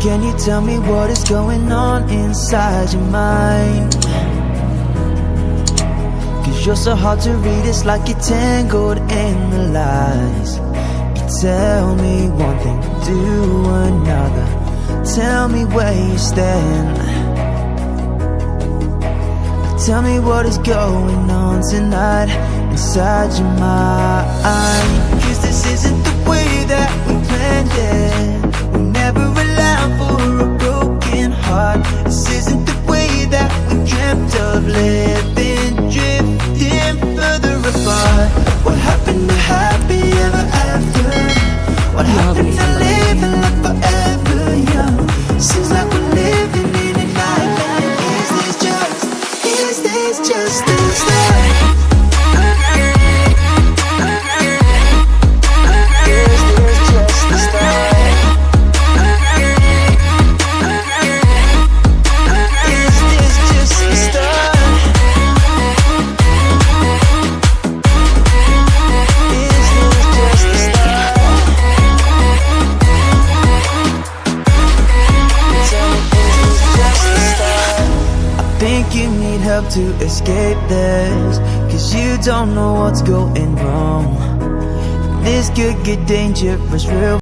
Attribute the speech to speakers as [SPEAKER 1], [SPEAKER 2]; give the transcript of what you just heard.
[SPEAKER 1] Can you tell me what is going on inside your mind? Cause you're so hard to read, it's like you're tangled in the lies. You tell me one thing, do another. Tell me where you stand. Tell me what is going on tonight inside your mind. Cause this isn't the way that we planned it. We never allow for a broken heart. This isn't the way that we dreamt of living, drifting further apart. What happened to happy ever after? What happened to living like forever young? Seems like we're living in a nightmare. Is this just a start? You need help to escape this, cause you don't know what's going wrong. This could get dangerous real